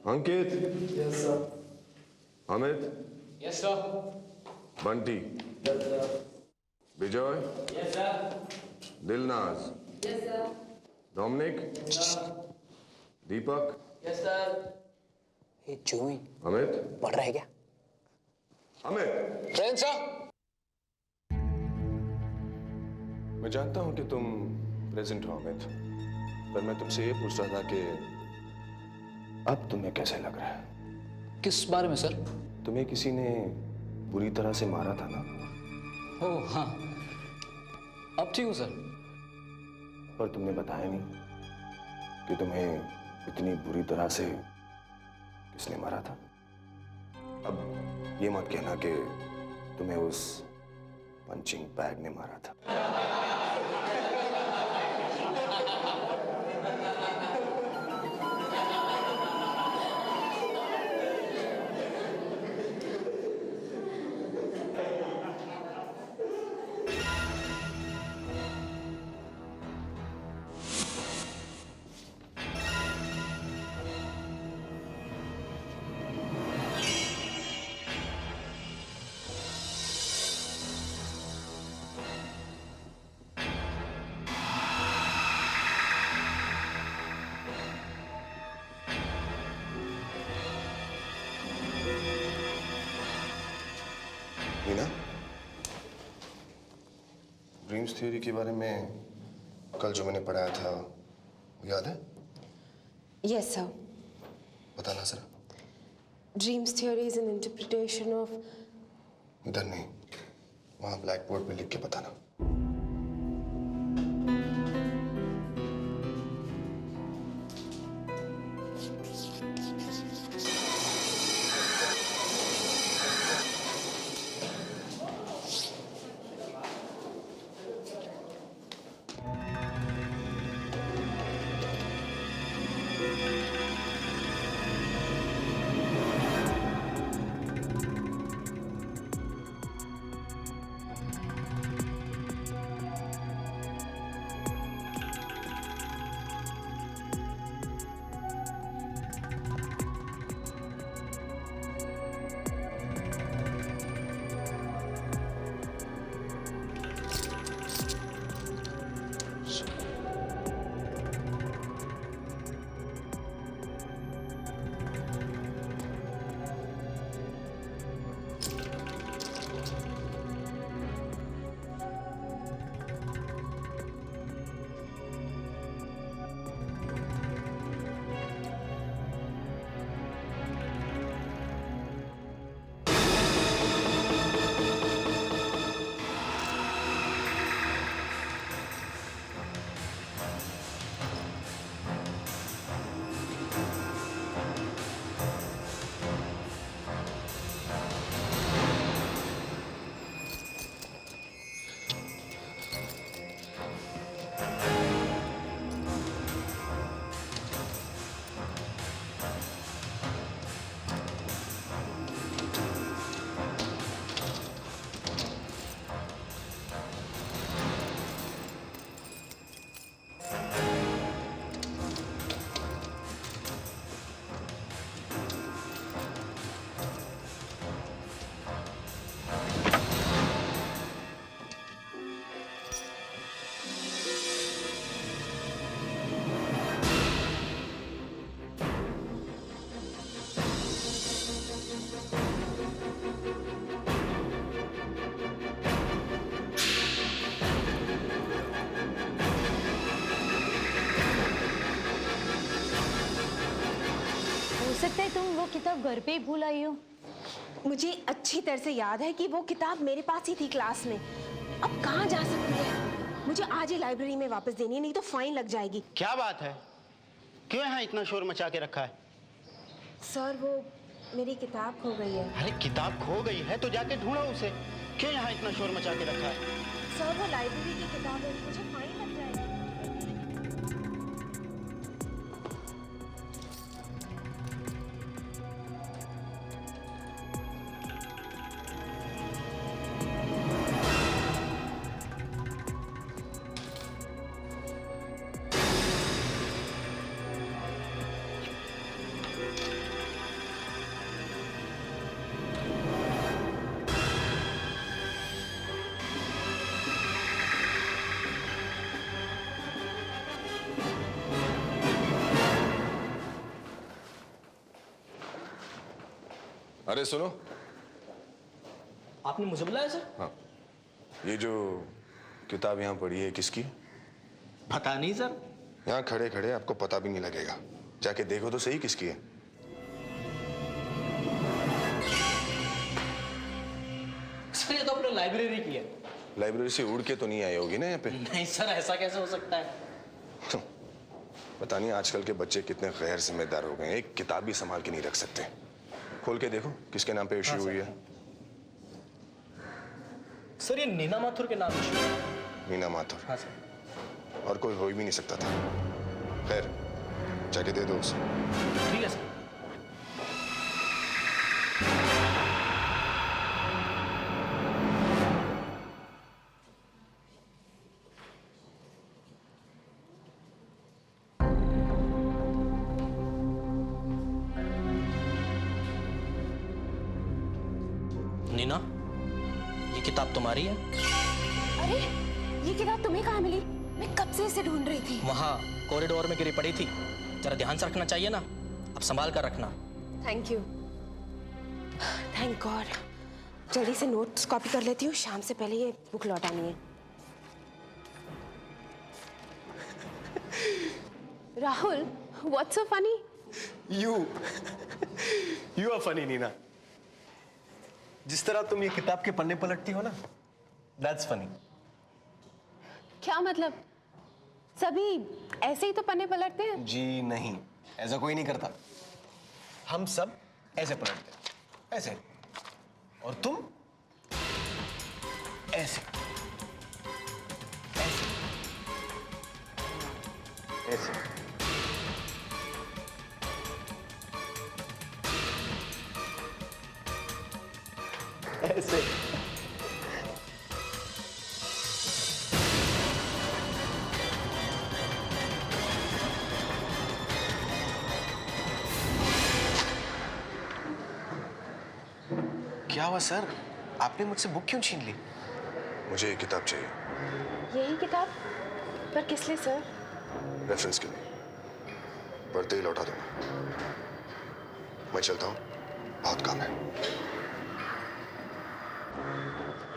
अंकित। Yes sir. Amit. Yes sir. Bunty. Yes sir. Vijay. Yes sir. Dilnaz. Yes sir. Dominic. Deepak. Yes sir. ये जूही अमित। पढ़ रहा है क्या? Amit, friend sir. मैं जानता हूं कि तुम प्रेजेंट हो अमित, पर मैं तुमसे ये पूछ रहा था कि अब तुम्हें कैसे लग रहा है? किस बारे में सर? तुम्हें किसी ने बुरी तरह से मारा था ना? ओह हाँ, अब ठीक हूँ सर। पर तुमने बताया नहीं कि तुम्हें इतनी बुरी तरह से किसने मारा था। अब ये मत कहना कि तुम्हें उस पंचिंग बैग ने मारा था। मीना, ड्रीम्स थ्योरी के बारे में कल जो मैंने पढ़ाया था वो याद है? Yes, sir. बताना जरा। Dreams theory is an interpretation of. इधर नहीं, वहां ब्लैक बोर्ड पे लिख के बताना। सकता है तुम वो किताब घर पे ही भूल आई हो। मुझे अच्छी तरह से याद है कि वो किताब मेरे पास ही थी क्लास में। अब कहाँ जा सकती है? मुझे आज ही लाइब्रेरी में वापस देनी है, नहीं तो फाइन लग जाएगी। क्या बात है? क्यों यहाँ इतना शोर मचा के रखा है? सर वो मेरी किताब खो गई है। अरे किताब खो गई है तो जाके ढूंढो उसे। क्यों यहाँ इतना शोर मचा के रखा है? सर वो लाइब्रेरी की किताब है, मुझे फाइन लग जाएगा। अरे सुनो। आपने मुझे बुलाया सर? हाँ, ये जो किताब यहाँ पड़ी है किसकी? पता नहीं सर। यहाँ खड़े खड़े आपको पता भी नहीं लगेगा, जाके देखो तो सही किसकी है। सर ये तो अपने लाइब्रेरी की है। लाइब्रेरी से उड़ के तो नहीं आई होगी ना यहाँ पे? नहीं सर, ऐसा कैसे हो सकता है? पता नहीं आजकल के बच्चे कितने गैर जिम्मेदार हो गए हैं, एक किताब भी संभाल के नहीं रख सकते। खोल के देखो किसके नाम पे इश्यू हुई है। सर ये नीना माथुर के नाम है। मीना माथुर? हाँ सर। और कोई हो ही भी नहीं सकता था। खैर जाके दे दो उसे। ठीक है सर। नीना, ये किताब तुम्हारी है? अरे ये किताब तुम्हें कहाँ मिली? मैं कब से इसे ढूंढ रही थी। वहाँ कॉरिडोर में गिरी पड़ी थी। जरा ध्यान से रखना चाहिए ना, अब संभाल कर रखना। Thank you, thank God. जल्दी से नोट्स कॉपी कर लेती हूँ, शाम से पहले ये बुक लौटानी है। Rahul, what's so funny? You are funny Nina. जिस तरह तुम ये किताब के पन्ने पलटती हो ना, दैट्स फनी। क्या मतलब? सभी ऐसे ही तो पन्ने पलटते हैं? जी नहीं, ऐसा कोई नहीं करता। हम सब ऐसे पलटते हैं, ऐसे। और तुम ऐसे ऐसे ऐसे। ऐसे। क्या हुआ सर? आपने मुझसे बुक क्यों छीन ली? मुझे ये किताब चाहिए। यही किताब? पर किस लिए सर? रेफरेंस के लिए। पढ़ते ही लौटा दूंगा। मैं चलता हूँ, बहुत काम है।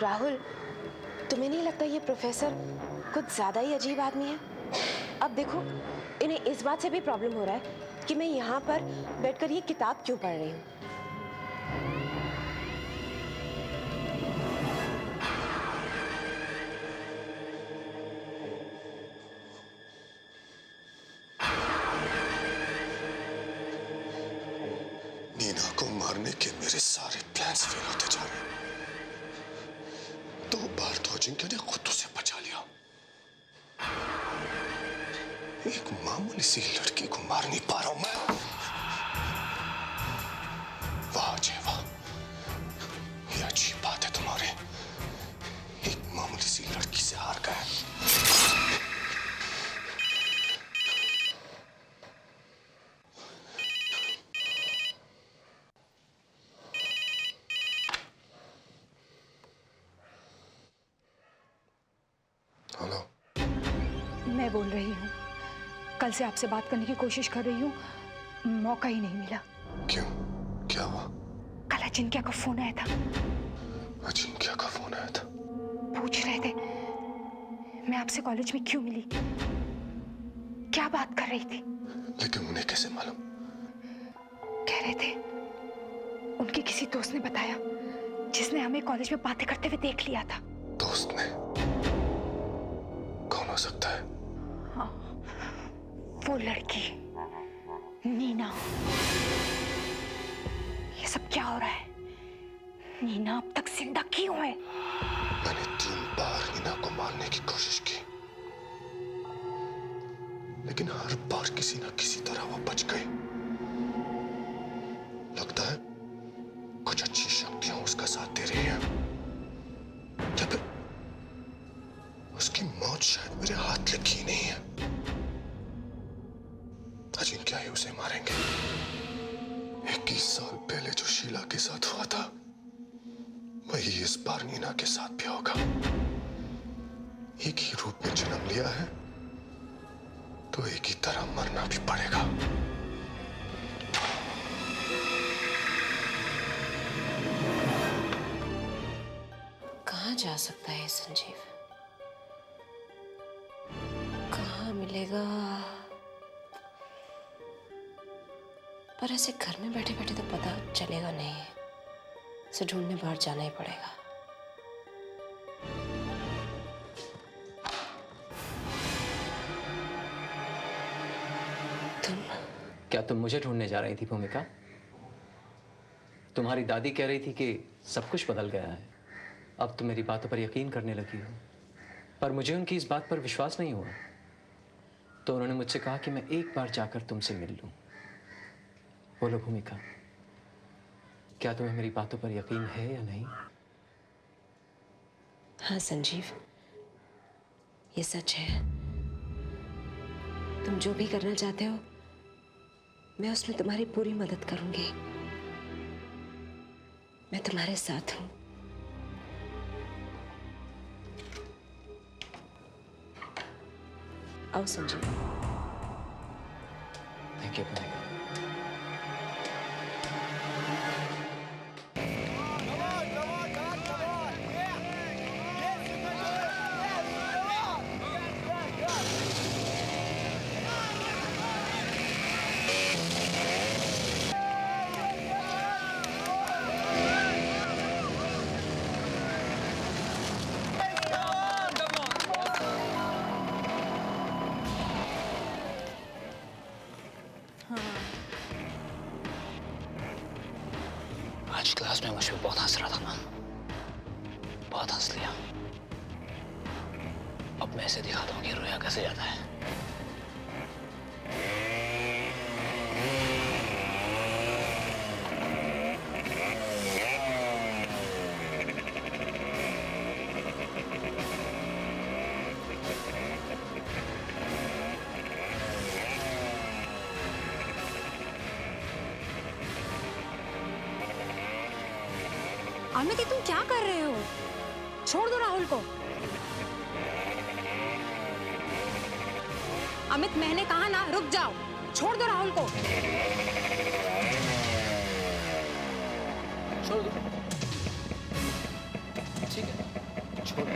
राहुल, तुम्हें नहीं लगता ये प्रोफेसर कुछ ज्यादा ही अजीब आदमी है? अब देखो, इन्हें इस बात से भी प्रॉब्लम हो रहा है कि मैं यहाँ पर बैठकर ये किताब क्यों पढ़ रही हूँ। नीना को मारने के मेरे सारे प्लान्स फेल होते जा रहे हैं। 2 बार तो अजिंक्य ने खुद उसे बचा लिया। एक मामूली सी लड़की को मार नहीं पा रहा हूं मैं। वाह अजय वाह, ये अच्छी बात है तुम्हारे। एक मामूली सी लड़की से हार गए। हेलो, मैं बोल रही हूँ, कल से आपसे बात करने की कोशिश कर रही हूँ, मौका ही नहीं मिला। क्यों, क्या हुआ? कल अजिंक्य का फोन आया था। अजिंक्य का फोन आया था? पूछ रहे थे मैं आपसे कॉलेज में क्यों मिली, क्या बात कर रही थी। लेकिन उन्हें कैसे मालूम? कह रहे थे उनके किसी दोस्त ने बताया, जिसने हमें कॉलेज में बातें करते हुए देख लिया था। दोस्त ने? कौन हो सकता है? हाँ, वो लड़की नीना। ये सब क्या हो रहा है? नीना अब तक जिंदा क्यों है? मैंने 3 बार नीना को मारने की कोशिश की, लेकिन हर बार किसी न किसी तरह वो बच गई। लगता है कुछ अच्छी शक्तियां उसका साथ दे रही हैं, या फिर उसकी मौत शायद मेरे हाथ लिखी नहीं है। अजिंक्य ही उसे मारेंगे। 21 साल पहले जो शीला के साथ हुआ था, वही इस बार नीना के साथ भी होगा। एक ही रूप में जन्म लिया है तो एक ही तरह मरना भी पड़ेगा। जा सकता है संजीव? कहाँ मिलेगा? पर ऐसे घर में बैठे बैठे तो पता चलेगा नहीं, इसे ढूंढने बाहर जाना ही पड़ेगा। क्या तुम मुझे ढूंढने जा रही थी भूमिका? तुम्हारी दादी कह रही थी कि सब कुछ बदल गया है, अब तुम मेरी बातों पर यकीन करने लगी हो। पर मुझे उनकी इस बात पर विश्वास नहीं हुआ, तो उन्होंने मुझसे कहा कि मैं एक बार जाकर तुमसे मिल लूं। बोलो भूमिका, क्या तुम्हें मेरी बातों पर यकीन है या नहीं? हाँ संजीव, ये सच है। तुम जो भी करना चाहते हो, मैं उसमें तुम्हारी पूरी मदद करूंगी। मैं तुम्हारे साथ हूं। आओ संजीव। थैंक यू भूमिका। आज क्लास में मुझ पे बहुत हंस रहा था ना, बहुत हंस लिया। अब मैं ऐसे दिखाता हूँ कि रोया कैसे जाता है। अमित, तुम क्या कर रहे हो? छोड़ दो राहुल को। अमित, मैंने कहा ना, रुक जाओ। छोड़ दो राहुल को। छोड़ दो, ठीक है, छोड़ दो।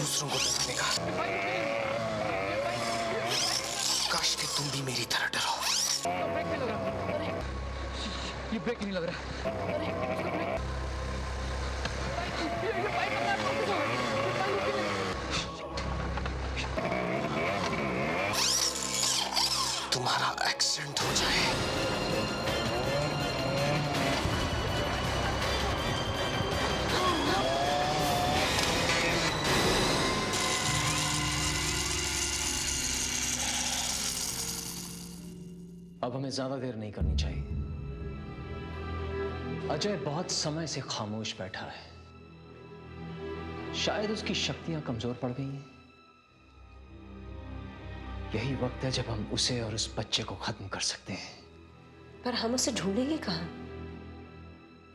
दूसरों को डराने का। काश कि तुम भी मेरी तरह डरो। ये ब्रेक नहीं लग रहा। तुम्हारा एक्सीडेंट हो जाए। अब हमें ज्यादा देर नहीं करनी चाहिए। अजय बहुत समय से खामोश बैठा है। शायद उसकी शक्तियां कमजोर पड़ गई हैं। यही वक्त है जब हम उसे और उस बच्चे को खत्म कर सकते हैं। पर हम उसे ढूंढेंगे कहाँ?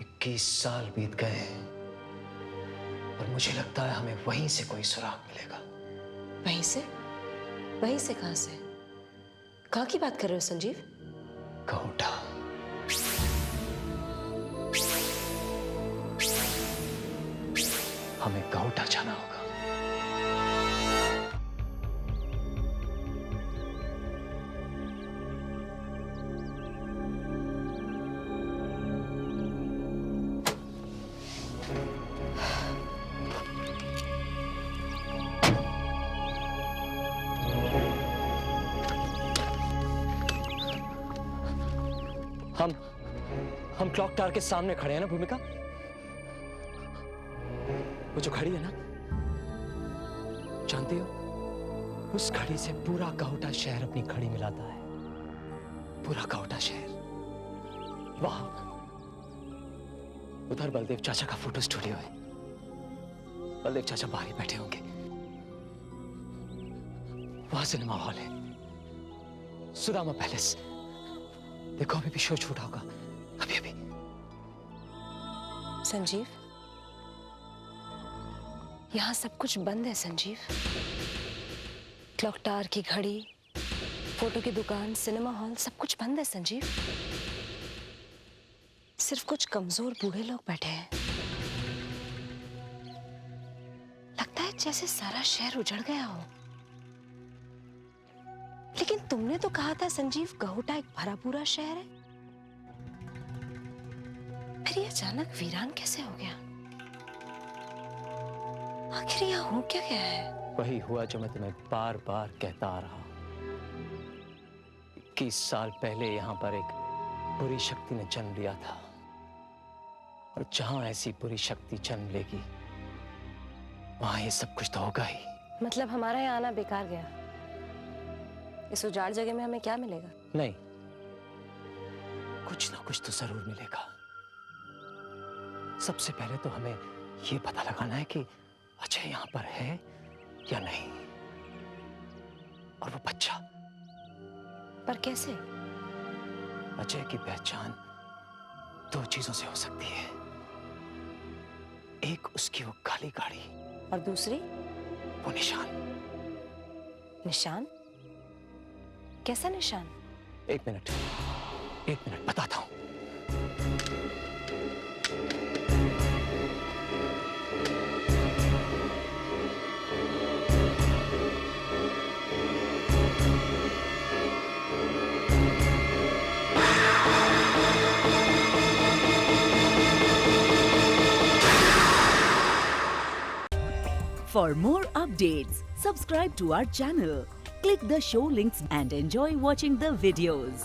21 साल बीत गए हैं और मुझे लगता है हमें वहीं से कोई सुराग मिलेगा। वहीं से? वहीं से कहाँ से? कहाँ की बात कर रहे हो संजीव? कहोटा। हमें कहोटा जाना होगा। हम क्लॉक टावर के सामने खड़े हैं ना भूमिका? वो जो घड़ी है ना, जानती हो, उस घड़ी से पूरा कहोटा शहर अपनी घड़ी मिलाता है। पूरा कहोटा शहर। वहां उधर बलदेव चाचा का फोटो स्टूडियो है। बलदेव चाचा बाहर ही बैठे होंगे। वहां सिनेमा हॉल है, सुदामा पैलेस। देखो अभी भी शो छूटा होगा, अभी अभी। संजीव, यहाँ सब कुछ बंद है संजीव। क्लॉक टावर की घड़ी, फोटो की दुकान, सिनेमा हॉल, सब कुछ बंद है संजीव। सिर्फ कुछ कमजोर बूढ़े लोग बैठे हैं। लगता है जैसे सारा शहर उजड़ गया हो। लेकिन तुमने तो कहा था संजीव, कहोटा एक भरा पूरा शहर है। फिर ये अचानक वीरान कैसे हो गया? आखिर यहाँ हो क्या गया है? वही हुआ जो मैं तुम्हें बार बार कहता आ रहा हूं। 21 साल पहले यहां पर एक बुरी शक्ति ने जन्म लिया था, और जहां ऐसी बुरी शक्ति जन्म लेगी वहां ये सब कुछ तो होगा ही। मतलब हमारा यहाँ आना बेकार गया? इस उजाड़ जगह में हमें क्या मिलेगा? नहीं, कुछ ना कुछ तो जरूर मिलेगा। सबसे पहले तो हमें ये पता लगाना है कि अजय यहां पर है या नहीं, और वो बच्चा। पर कैसे? अजय की पहचान 2 चीजों से हो सकती है। एक उसकी वो काली गाड़ी, और दूसरी? वो निशान। निशान? कैसा निशान? एक मिनट बताता हूं। For more updates, subscribe to our channel, click the show links and enjoy watching the videos.